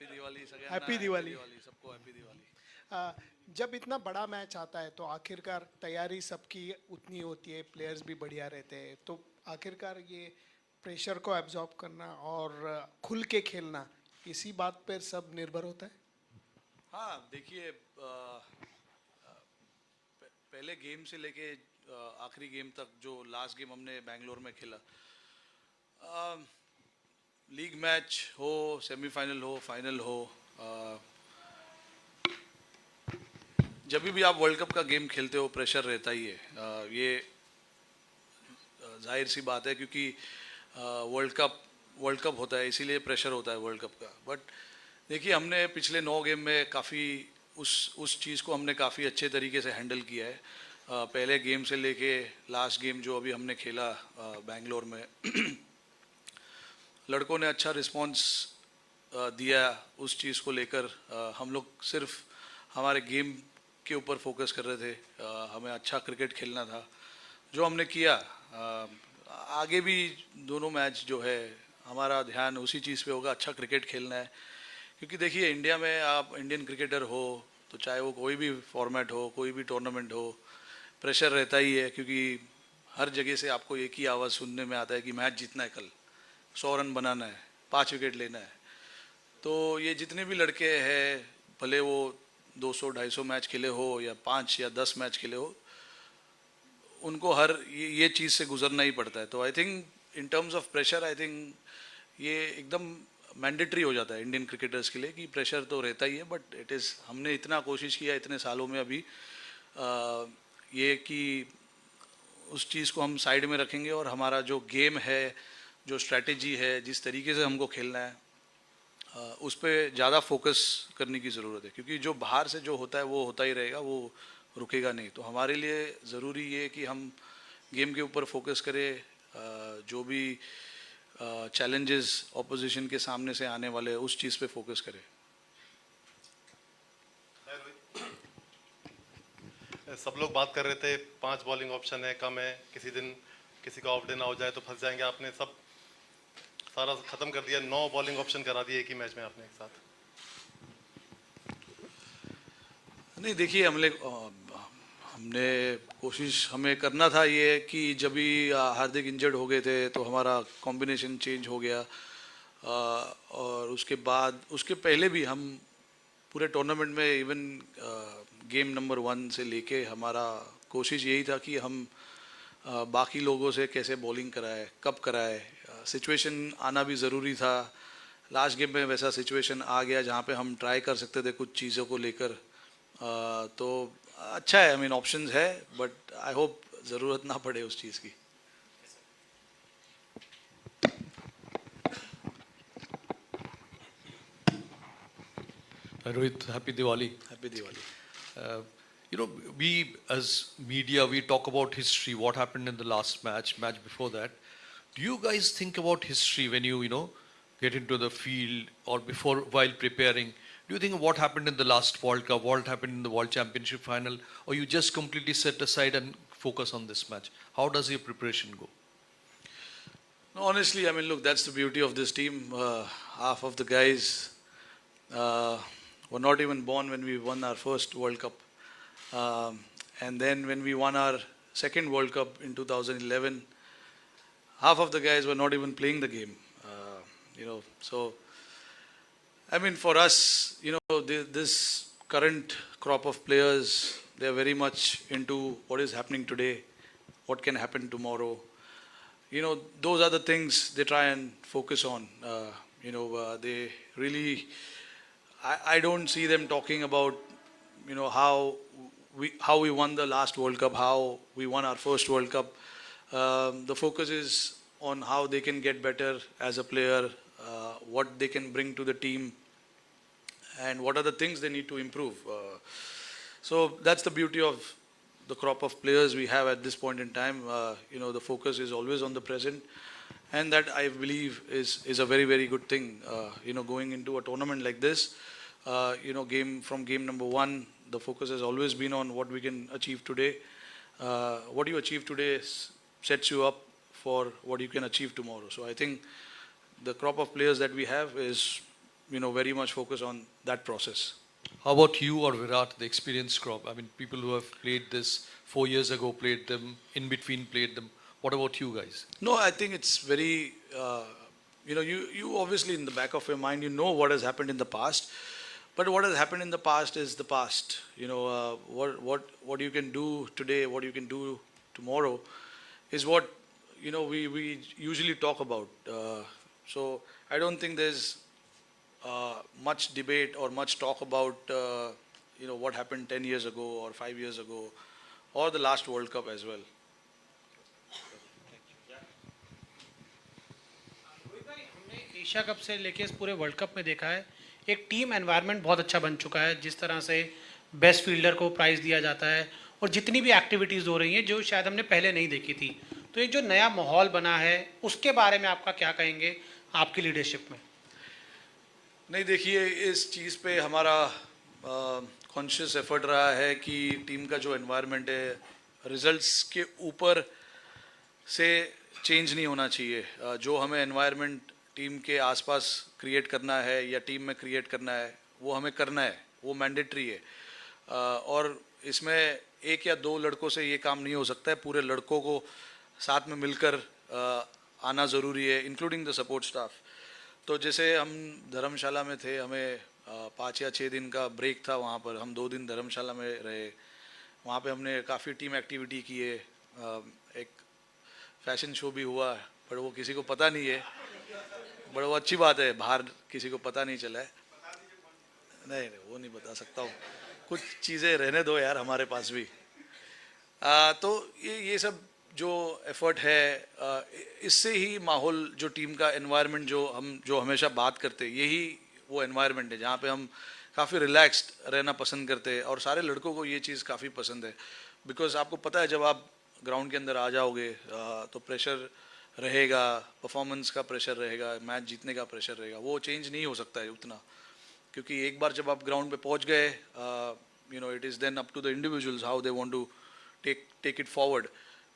Happy Diwali सगळ्यांना. Happy happy Diwali. Diwali सबको. Happy Diwali. जब इतना बड़ा मैच आता है तो आखिरकार तैयारी सबकी उतनी होती है, प्लेयर्स भी बढ़िया रहते हैं, तो आखिरकार ये प्रेशर को एब्जॉर्ब करना और खुल के खेलना, इसी बात पर सब निर्भर होता है. हाँ देखिए, पहले गेम से लेके आखिरी गेम तक जो लास्ट गेम हमने बैंगलोर में खेला, लीग मैच हो, सेमीफाइनल हो, फाइनल हो, जब भी आप वर्ल्ड कप का गेम खेलते हो प्रेशर रहता ही है. ये जाहिर सी बात है क्योंकि वर्ल्ड कप होता है, इसीलिए प्रेशर होता है वर्ल्ड कप का. बट देखिए, हमने पिछले 9 गेम में काफ़ी उस चीज़ को हमने काफ़ी अच्छे तरीके से हैंडल किया है. पहले गेम से लेके लास्ट गेम जो अभी हमने खेला बैंगलोर में, लड़कों ने अच्छा रिस्पांस दिया उस चीज़ को लेकर. हम लोग सिर्फ हमारे गेम के ऊपर फोकस कर रहे थे. हमें अच्छा क्रिकेट खेलना था, जो हमने किया. आगे भी दोनों मैच जो है हमारा ध्यान उसी चीज़ पे होगा, अच्छा क्रिकेट खेलना है. क्योंकि देखिए, इंडिया में आप इंडियन क्रिकेटर हो तो चाहे वो कोई भी फॉर्मेट हो, कोई भी टूर्नामेंट हो, प्रेशर रहता ही है. क्योंकि हर जगह से आपको एक ही आवाज़ सुनने में आता है कि मैच जीतना है, कल 100 रन बनाना है, 5 विकेट लेना है. तो ये जितने भी लड़के हैं, भले वो 200-250 मैच खेले हो या 5 या 10 मैच खेले हो, उनको हर ये चीज़ से गुजरना ही पड़ता है. तो I think in terms of pressure, I think ये एकदम मैंडेटरी हो जाता है इंडियन क्रिकेटर्स के लिए कि प्रेशर तो रहता ही है. बट इट इज़, हमने इतना कोशिश किया इतने सालों में अभी ये कि उस चीज़ को हम साइड में रखेंगे और हमारा जो गेम है, जो स्ट्रैटेजी है, जिस तरीके से हमको खेलना है, उस पर ज़्यादा फोकस करने की ज़रूरत है. क्योंकि जो बाहर से जो होता है वो होता ही रहेगा, वो रुकेगा नहीं. तो हमारे लिए ज़रूरी ये कि हम गेम के ऊपर फोकस करें. जो भी चैलेंजेस ऑपोजिशन के सामने से आने वाले उस चीज़ पे फोकस करें. सब लोग बात कर रहे थे 5 बॉलिंग ऑप्शन है, कम है, किसी दिन किसी का ऑफ डे ना हो जाए तो फंस जाएंगे. आपने सब सारा खत्म कर दिया, 9 बॉलिंग ऑप्शन करा दिए एक ही मैच में आपने एक साथ. नहीं देखिए, हमने कोशिश हमें करना था ये कि जब भी हार्दिक इंजर्ड हो गए थे तो हमारा कॉम्बिनेशन चेंज हो गया. और उसके बाद, उसके पहले भी हम पूरे टूर्नामेंट में इवन गेम नंबर 1 से लेके हमारा कोशिश यही था कि हम बाकी लोगों से कैसे बॉलिंग कराए, कब कराए. सिचुएशन आना भी ज़रूरी था. लास्ट गेम में वैसा सिचुएशन आ गया जहाँ पे हम ट्राई कर सकते थे कुछ चीज़ों को लेकर. तो अच्छा है, आई मीन ऑप्शंस है, बट आई होप ज़रूरत ना पड़े उस चीज़ की. Rohit, happy Diwali. Happy Diwali. Uh, we as media, we talk about history, what happened in the last match before that. Do you guys think about history when you get into the field or before, while preparing? Do you think of what happened in the last World Cup, what happened in the World Championship final, or you just completely set aside and focus on this match? How does your preparation go? No, honestly, I mean, look, that's the beauty of this team. Half of the guys were not even born when we won our first World Cup. And then when we won our second World Cup in 2011, half of the guys were not even playing the game. So I mean, for us, this current crop of players, they are very much into what is happening today, what can happen tomorrow. Those are the things they try and focus on. They really, I don't see them talking about, how we won the last World Cup, how we won our first World Cup. The focus is on how they can get better as a player, what they can bring to the team, and what are the things they need to improve. So that's the beauty of the crop of players we have at this point in time. The focus is always on the present, and that I believe is a very, very good thing. Going into a tournament like this, game number 1, the focus has always been on what we can achieve today. What you achieve today sets you up for what you can achieve tomorrow. So I think the crop of players that we have is very much focus on that process. How about you or Virat, the experienced crop? I mean, people who have played this 4 years ago, played them, in between played them. What about you guys? No, I think it's very, you obviously in the back of your mind, you know what has happened in the past, but what has happened in the past is the past. What you can do today, what you can do tomorrow, is what we usually talk about. So I don't think there's much debate or much talk about what happened 10 years ago or 5 years ago or the last World Cup as well. Rohit भाई, हमने Asia cup से लेके इस पूरे world cup में देखा है एक टीम एनवायरनमेंट बहुत अच्छा बन चुका है, जिस तरह से बेस्ट फील्डर को प्राइज़ दिया जाता है और जितनी भी एक्टिविटीज़ हो रही हैं जो शायद हमने पहले नहीं देखी थी, तो एक जो नया माहौल बना है उसके बारे में आपका क्या कहेंगे आपकी लीडरशिप में? नहीं, देखिए, इस चीज़ पे हमारा कॉन्शियस एफर्ट रहा है कि टीम का जो एनवायरनमेंट है रिजल्ट्स के ऊपर से चेंज नहीं होना चाहिए। जो हमें एनवायरनमेंट टीम के आसपास क्रिएट करना है या टीम में क्रिएट करना है वो हमें करना है, वो मैंडेटरी है। और इसमें एक या दो लड़कों से ये काम नहीं हो सकता है, पूरे लड़कों को साथ में मिलकर आना ज़रूरी है, इंक्लूडिंग द सपोर्ट स्टाफ। तो जैसे हम धर्मशाला में थे, हमें 5 या 6 दिन का ब्रेक था, वहाँ पर हम 2 दिन धर्मशाला में रहे। वहाँ पे हमने काफ़ी टीम एक्टिविटी की है, एक फैशन शो भी हुआ, पर वो किसी को पता नहीं है, बड़ा वो अच्छी बात है, बाहर किसी को पता नहीं चला है। नहीं, वो नहीं बता सकता हूँ, कुछ चीज़ें रहने दो यार हमारे पास भी। तो ये सब जो एफर्ट है, इससे ही माहौल, जो टीम का एनवायरनमेंट जो हमेशा बात करते हैं, यही वो एनवायरनमेंट है जहाँ पे हम काफ़ी रिलैक्स्ड रहना पसंद करते हैं। और सारे लड़कों को ये चीज़ काफ़ी पसंद है, बिकॉज आपको पता है जब आप ग्राउंड के अंदर आ जाओगे तो प्रेशर रहेगा, परफॉर्मेंस का प्रेशर रहेगा, मैच जीतने का प्रेशर रहेगा, वो चेंज नहीं हो सकता है उतना, क्योंकि एक बार जब आप ग्राउंड पे पहुंच गए, it is then up to the individuals how they want to take it forward.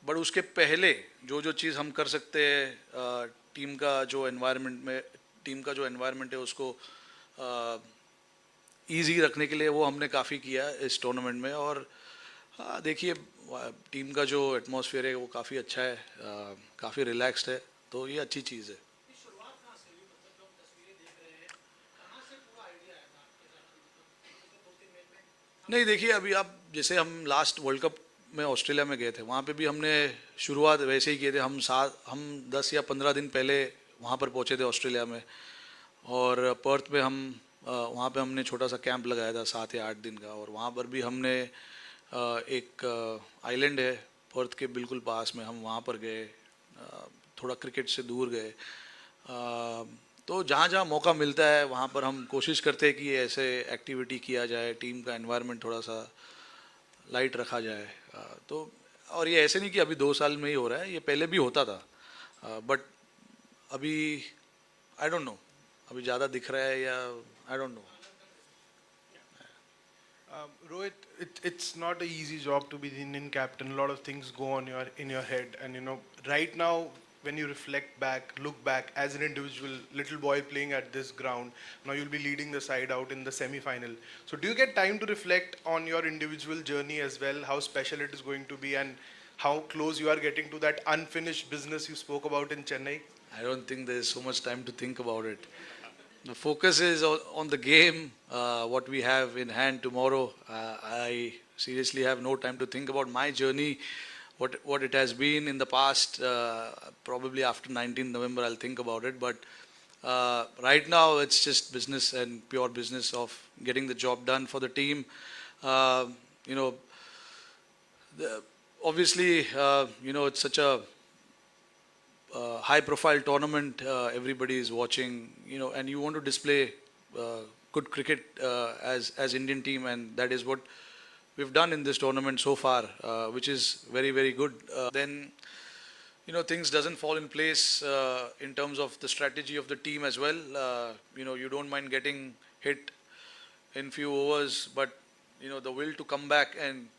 But उसके पहले जो चीज़ हम कर सकते हैं टीम का जो एनवायरनमेंट है उसको ईजी रखने के लिए, वो हमने काफ़ी किया इस टूर्नामेंट में। और देखिए, टीम का जो एटमॉस्फेयर है वो काफ़ी अच्छा है, काफ़ी रिलैक्स्ड है, तो ये अच्छी चीज़ है। नहीं, देखिए, अभी आप जैसे हम लास्ट वर्ल्ड कप में ऑस्ट्रेलिया में गए थे, वहाँ पे भी हमने शुरुआत वैसे ही किए थे। हम 10 या 15 दिन पहले वहाँ पर पहुँचे थे ऑस्ट्रेलिया में, और पर्थ में वहाँ पे हमने छोटा सा कैंप लगाया था 7 या 8 दिन का। और वहाँ पर भी हमने एक आइलैंड है पर्थ के बिल्कुल पास में, हम वहाँ पर गए, थोड़ा क्रिकेट से दूर गए। तो जहाँ जहाँ मौका मिलता है वहाँ पर हम कोशिश करते हैं कि ऐसे एक्टिविटी किया जाए, टीम का एनवायरनमेंट थोड़ा सा लाइट रखा जाए। तो और ये ऐसे नहीं कि अभी 2 साल में ही हो रहा है, ये पहले भी होता था, बट अभी आई डोंट नो, अभी ज़्यादा दिख रहा है या I don't know. Rohit, it's not an easy job to be the Indian captain. A lot of things go on in your head, and right now when you reflect back, look back as an individual, little boy playing at this ground, now you'll be leading the side out in the semi-final. So do you get time to reflect on your individual journey as well, how special it is going to be, and how close you are getting to that unfinished business you spoke about in Chennai? I don't think there's so much time to think about it. The focus is on the game, what we have in hand tomorrow. I seriously have no time to think about my journey, what it has been in the past. Probably after 19th November I'll think about it. But right now it's just business and pure business of getting the job done for the team. Obviously, it's such a high-profile tournament. Everybody is watching, and you want to display good cricket as Indian team, and that is what we've done in this tournament so far, which is very, very good. Then, things doesn't fall in place in terms of the strategy of the team as well. You don't mind getting hit in few overs, but the will to come back and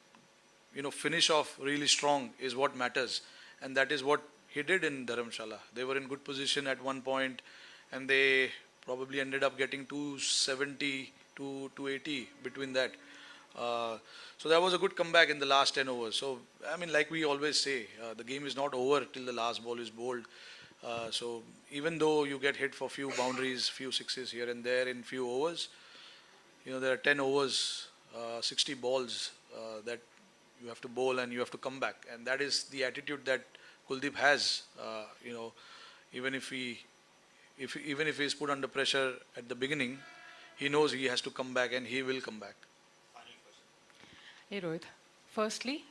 finish off really strong is what matters, and that is what he did in Dharamshala. They were in good position at one point, and they probably ended up getting 270 to 280 between that. So that was a good comeback in the last 10 overs. So, I mean, like we always say, the game is not over till the last ball is bowled. So even though you get hit for few boundaries, few sixes here and there in few overs, there are 10 overs, 60 balls that you have to bowl and you have to come back. And that is the attitude that Kuldeep has. Even if even if he is put under pressure at the beginning, he knows he has to come back and he will come back. Hey Rohit, firstly,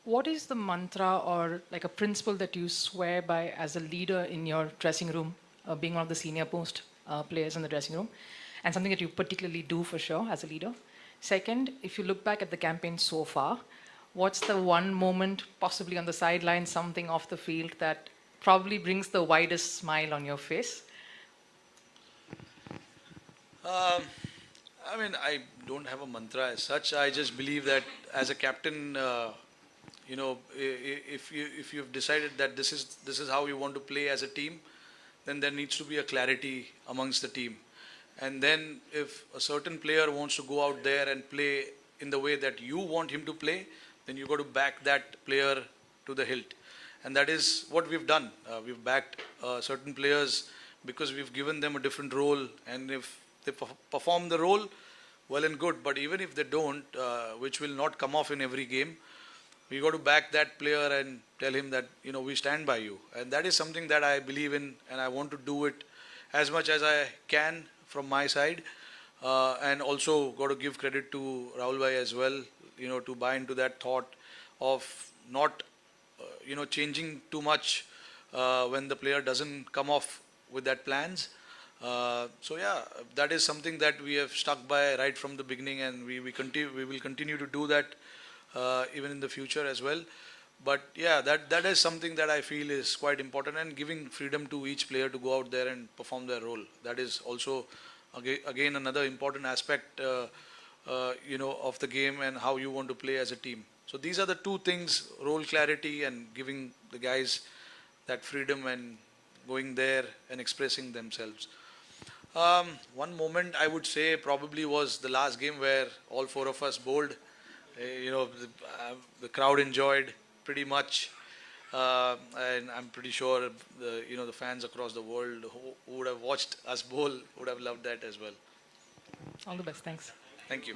what is the mantra or like a principle that you swear by as a leader in your dressing room, being one of the senior most players in the dressing room, and something that you particularly do for sure as a leader? Second, if you look back at the campaign so far, what's the one moment, possibly on the sideline, something off the field, that probably brings the widest smile on your face? Um, I mean, I don't have a mantra as such. I just believe that as a captain, if you've decided that this is how you want to play as a team, then there needs to be a clarity amongst the team. And then if a certain player wants to go out there and play in the way that you want him to play, then you got to back that player to the hilt. And that is what we've done. We've backed certain players because we've given them a different role. And if they perform the role, well and good. But even if they don't, which will not come off in every game, we got to back that player and tell him that we stand by you. And that is something that I believe in, and I want to do it as much as I can from my side. And also got to give credit to Rahul Bhai as well, to buy into that thought of not changing too much when the player doesn't come off with that plans. So yeah, that is something that we have stuck by right from the beginning, and we will continue to do that even in the future as well. But yeah, that is something that I feel is quite important, and giving freedom to each player to go out there and perform their role. That is also again another important aspect of the game and how you want to play as a team. So these are the two things: role clarity and giving the guys that freedom and going there and expressing themselves. One moment I would say probably was the last game where all four of us bowled. The crowd enjoyed pretty much, and I'm pretty sure the fans across the world who would have watched us bowl would have loved that as well. All the best. Thanks. Thank you.